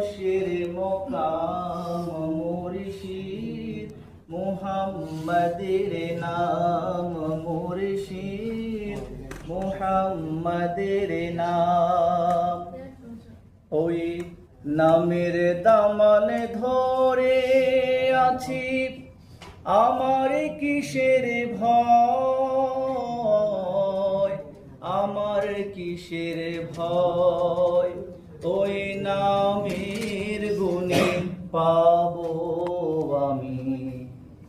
শির মোকাম মুর্শিদ মুহাম্মাদের নাম মুর্শিদ মুহাম্মাদের নাম। ওই নামের দামান ধরে আছি আমার কিসের ভয়, আমার কিসের ভয়। ওই নামের গুণে পাবো আমি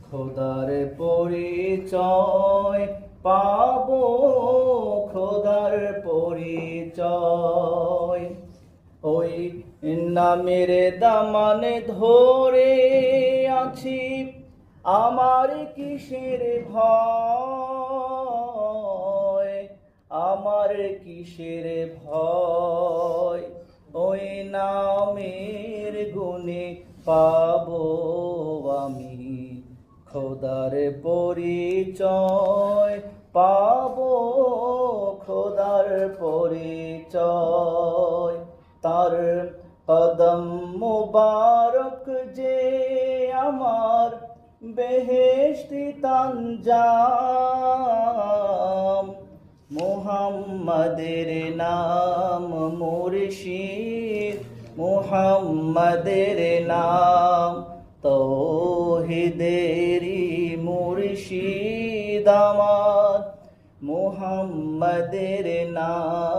খোদার পরিচয়, পাবো খোদার পরিচয়। ওই নামের দামান ধরে আছি আমার কিসের ভয়, আমার কিসের ভয়। ওই নামের গুণে পাবো আমি খোদার পরিচয়, পাবো খোদার পরিচয়। তার কদম মুবারক যে আমার বেহেশতি তানজাম, মুহাম্মাদের নাম মুর্শিদ মুহাম্মাদের নাম। তৌহিদেরি মুর্শিদ আমার মুহাম্মাদের নাম।